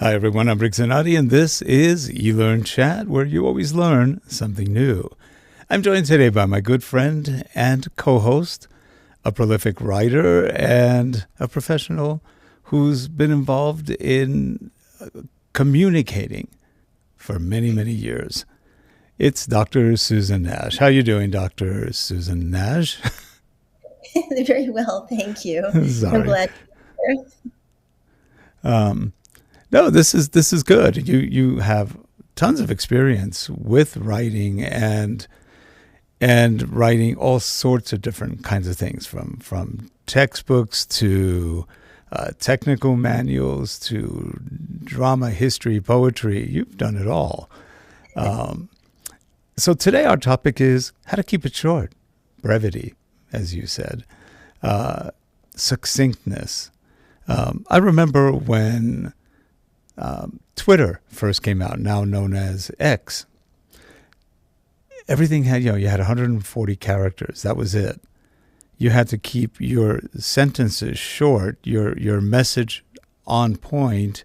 Hi, everyone. I'm Rick Zanotti, and this is eLearnChat, where you always learn something new. I'm joined today by my good friend and co-host, a prolific writer and a professional who's been involved in communicating for many, many years. It's Dr. Susan Nash. How are you doing, Dr. Susan Nash? Very well, thank you. I'm Sorry. glad you're Um, no, this is good. You have tons of experience with writing and writing all sorts of different kinds of things, from textbooks to technical manuals to drama, history, poetry. You've done it all. Um, so today our topic is how to keep it short, brevity, as you said, uh, succinctness. I remember when Twitter first came out, now known as X. Everything had, you had 140 characters. That was it. You had to keep your sentences short, your message on point,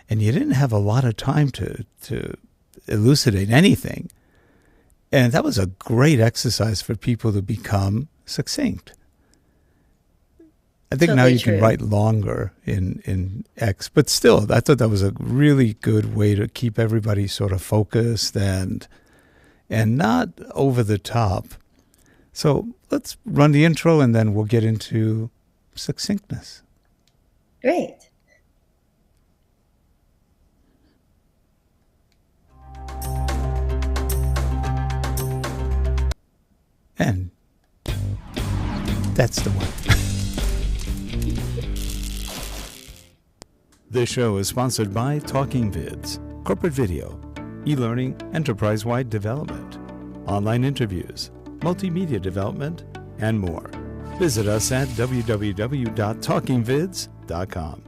and you didn't have a lot of time to elucidate anything. And that was a great exercise for people to become succinct. I think now totally you can true. write longer in X, but still, I thought that was a really good way to keep everybody sort of focused and not over the top. So let's run the intro and then we'll get into succinctness. Great. And that's the one. This show is sponsored by Talking Vids, corporate video, e-learning, enterprise-wide development, online interviews, multimedia development, and more. Visit us at www.talkingvids.com.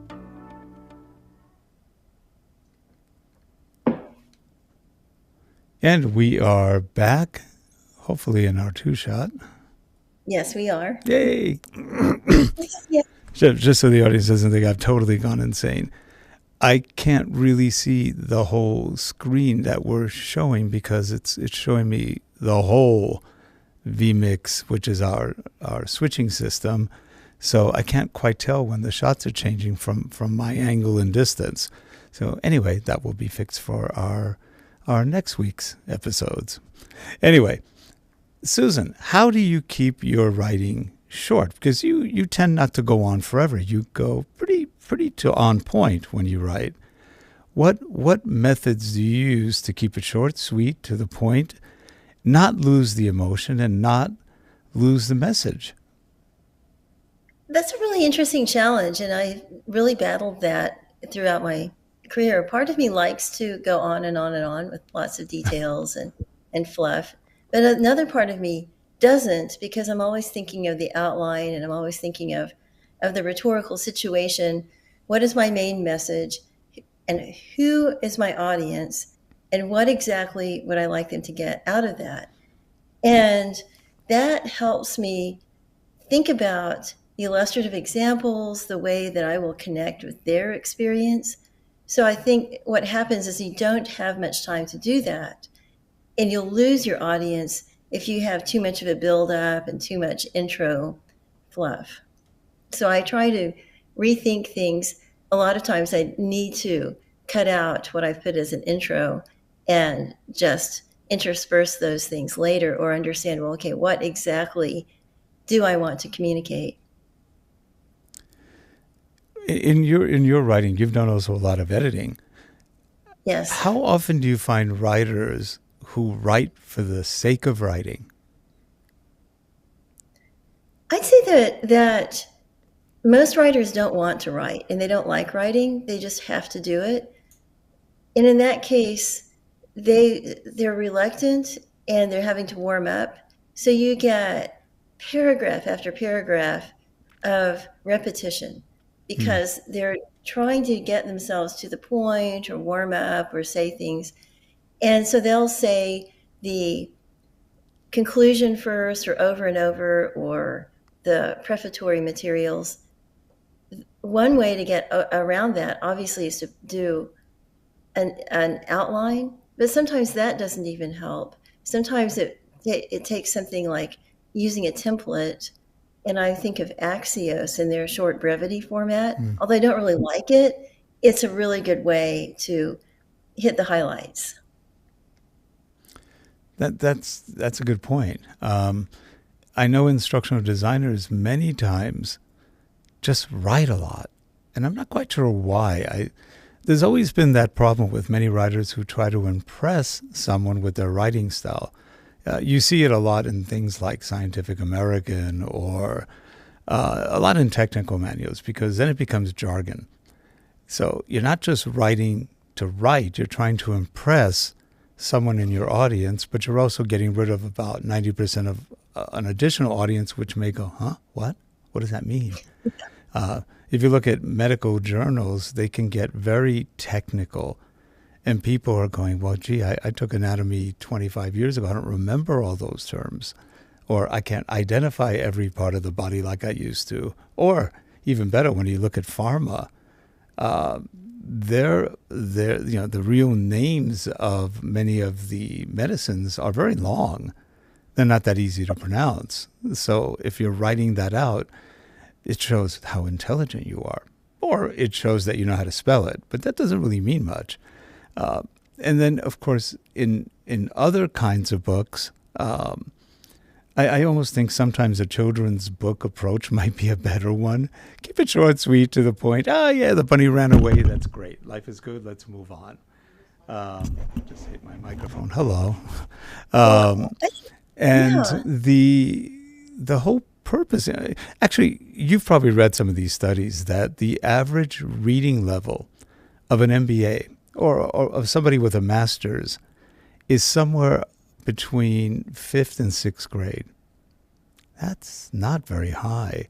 And we are back, hopefully in our two-shot. Yes, we are. Yay! Yeah. Just so the audience doesn't think I've totally gone insane. I can't really see the whole screen that we're showing because it's showing me the whole vMix, which is our switching system. So I can't quite tell when the shots are changing from my angle and distance. So anyway, that will be fixed for our next week's episodes. Anyway, Susan, how do you keep your writing short? Because you tend not to go on forever. You go pretty to on point when you write. What methods do you use to keep it short, sweet, to the point, not lose the emotion and not lose the message? That's a really interesting challenge, and I really battled that throughout my career. Part of me likes to go on and on and on with lots of details and fluff, but another part of me doesn't because I'm always thinking of the outline and I'm always thinking of the rhetorical situation. What is my main message? And who is my audience? And what exactly would I like them to get out of that? And that helps me think about the illustrative examples, the way that I will connect with their experience. So I think what happens is you don't have much time to do that, and you'll lose your audience if you have too much of a build up and too much intro fluff. So I try to rethink things. A lot of times I need to cut out what I've put as an intro and just intersperse those things later or understand, well, okay, what exactly do I want to communicate? In your writing, you've done also a lot of editing. Yes. How often do you find writers who write for the sake of writing? I'd say that most writers don't want to write and they don't like writing. They just have to do it. And in that case, they're reluctant and they're having to warm up. So you get paragraph after paragraph of repetition Hmm. because they're trying to get themselves to the point or warm up or say things. And so they'll say the conclusion first or over and over or the prefatory materials one way to get around that, obviously, is to do an outline, but sometimes that doesn't even help. Sometimes it takes something like using a template, and I think of Axios in their short brevity format. Mm. Although I don't really like it, it's a really good way to hit the highlights. That's a good point. I know instructional designers many times just write a lot, and I'm not quite sure why. There's always been that problem with many writers who try to impress someone with their writing style. You see it a lot in things like Scientific American or a lot in technical manuals, because then it becomes jargon. So you're not just writing to write, you're trying to impress someone in your audience, but you're also getting rid of about 90% of an additional audience, which may go, huh, what? What does that mean? If you look at medical journals, they can get very technical. And people are going, well, gee, I took anatomy 25 years ago. I don't remember all those terms. Or I can't identify every part of the body like I used to. Or even better, when you look at pharma, the real names of many of the medicines are very long. They're not that easy to pronounce. So if you're writing that out, it shows how intelligent you are. Or it shows that you know how to spell it. But that doesn't really mean much. And then, of course, in other kinds of books, I almost think sometimes a children's book approach might be a better one. Keep it short, sweet, to the point. Oh, yeah, the bunny ran away. That's great. Life is good. Let's move on. Just hit my microphone. Hello. And Yeah. the whole purpose, actually, you've probably read some of these studies that the average reading level of an MBA or of somebody with a master's is somewhere between 5th and 6th grade. That's not very high.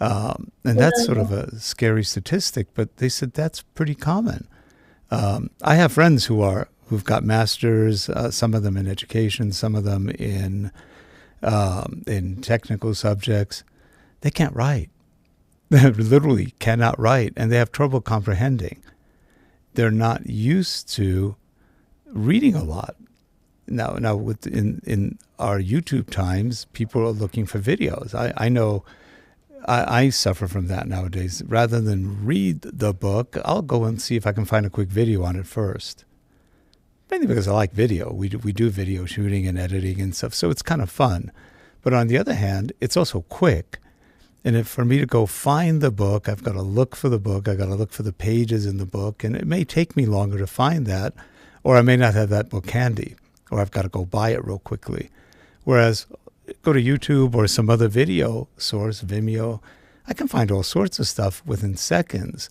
And that's sort of a scary statistic, but they said that's pretty common. I have friends who've got masters, some of them in education, some of them in technical subjects. They can't write. They literally cannot write, and they have trouble comprehending. They're not used to reading a lot. Now, in our YouTube times, people are looking for videos. I know I suffer from that nowadays. Rather than read the book, I'll go and see if I can find a quick video on it first. Mainly because I like video. We do video shooting and editing and stuff, so it's kind of fun. But on the other hand, it's also quick. And if for me to go find the book, I've got to look for the book. I've got to look for the pages in the book. And it may take me longer to find that, or I may not have that book handy, or I've got to go buy it real quickly. Whereas go to YouTube or some other video source, Vimeo, I can find all sorts of stuff within seconds.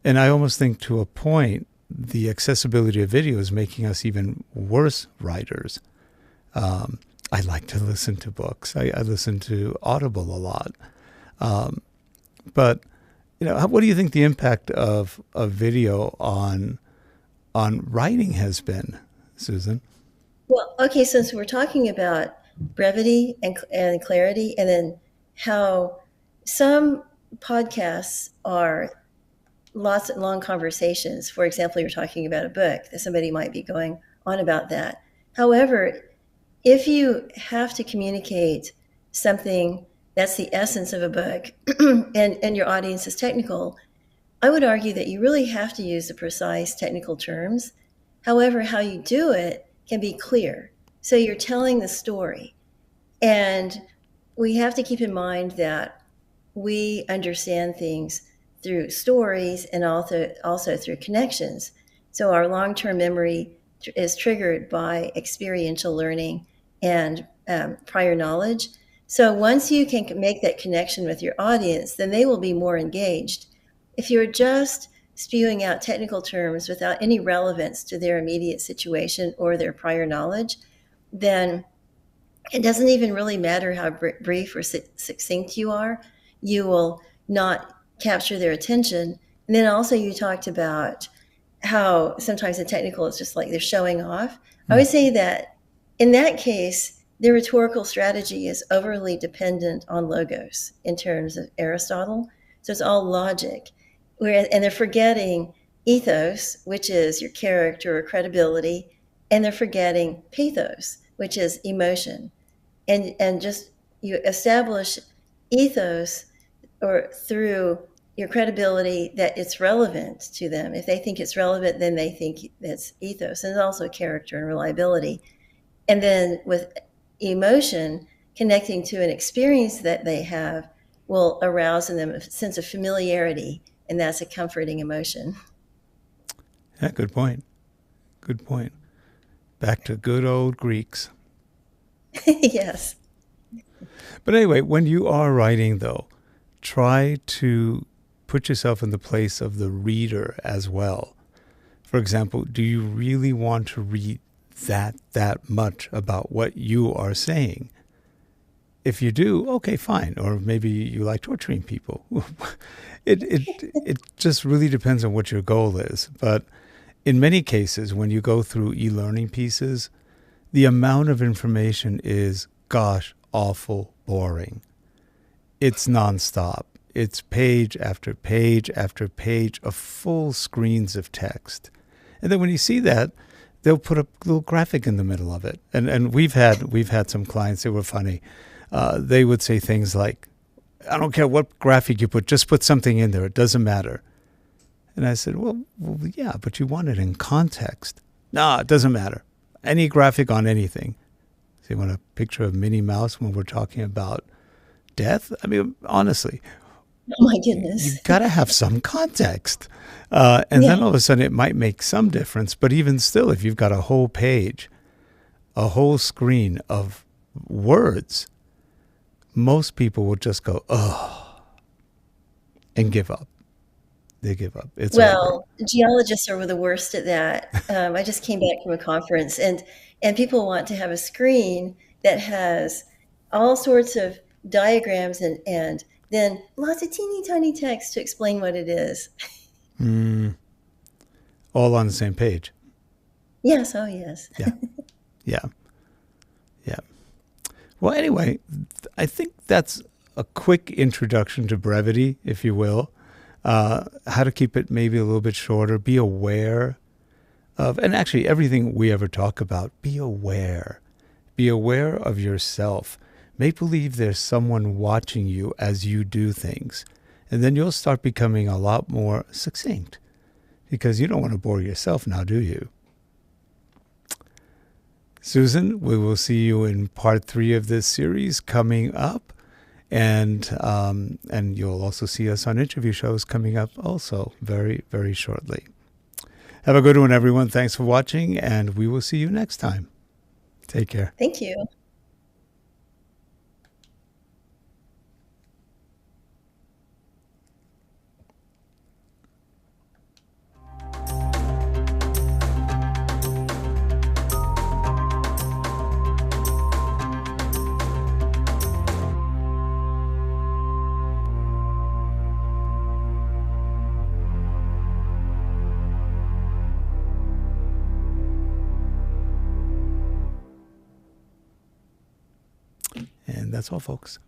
And I almost think to a point, the accessibility of video is making us even worse writers. I like to listen to books. I listen to Audible a lot. But what do you think the impact of video on writing has been, Susan? Well, okay, since we're talking about brevity and clarity, and then how some podcasts are lots of long conversations. For example, you're talking about a book that somebody might be going on about that. However, if you have to communicate something that's the essence of a book and your audience is technical, I would argue that you really have to use the precise technical terms. However, how you do it can be clear. So you're telling the story. And we have to keep in mind that we understand things through stories and also through connections. So our long-term memory is triggered by experiential learning and prior knowledge. So once you can make that connection with your audience, then they will be more engaged. If you're just spewing out technical terms without any relevance to their immediate situation or their prior knowledge, then it doesn't even really matter how brief or succinct you are. You will not capture their attention. And then also you talked about how sometimes the technical is just like they're showing off. I would say that in that case, the rhetorical strategy is overly dependent on logos in terms of Aristotle. So it's all logic. And they're forgetting ethos, which is your character or credibility, and they're forgetting pathos, which is emotion. And just you establish ethos or through your credibility that it's relevant to them. If they think it's relevant, then they think it's ethos, and it's also character and reliability. And then with emotion, connecting to an experience that they have will arouse in them a sense of familiarity, and that's a comforting emotion. Yeah, good point. Good point. Back to good old Greeks. Yes. But anyway, when you are writing, though, try to put yourself in the place of the reader as well. For example, do you really want to read that much about what you are saying? If you do, okay, fine. Or maybe you like torturing people. It just really depends on what your goal is. But in many cases, when you go through e-learning pieces, the amount of information is, gosh, awful boring. It's nonstop. It's page after page after page of full screens of text. And then when you see that, they'll put a little graphic in the middle of it. And we've had some clients that were funny. They would say things like, I don't care what graphic you put, just put something in there. It doesn't matter. And I said, well, yeah, but you want it in context. No, it doesn't matter. Any graphic on anything. So you want a picture of Minnie Mouse when we're talking about death? I mean, honestly, Oh my goodness. you've got to have some context. And then all of a sudden it might make some difference. But even still, if you've got a whole page, a whole screen of words, most people will just go, oh, and give up. They give up. It's over. Geologists are the worst at that. I just came back from a conference, and people want to have a screen that has all sorts of diagrams and then lots of teeny tiny text to explain what it is. All on the same page. Yes, oh yes. Yeah. Yeah. Yeah. Well, anyway, I think that's a quick introduction to brevity, if you will. How to keep it maybe a little bit shorter. Be aware of, and actually everything we ever talk about, be aware. Be aware of yourself. Make believe there's someone watching you as you do things. And then you'll start becoming a lot more succinct. Because you don't want to bore yourself now, do you? Susan, we will see you in part 3 of this series coming up. And you'll also see us on interview shows coming up also very, very shortly. Have a good one, everyone. Thanks for watching, and we will see you next time. Take care. Thank you. And that's all, folks.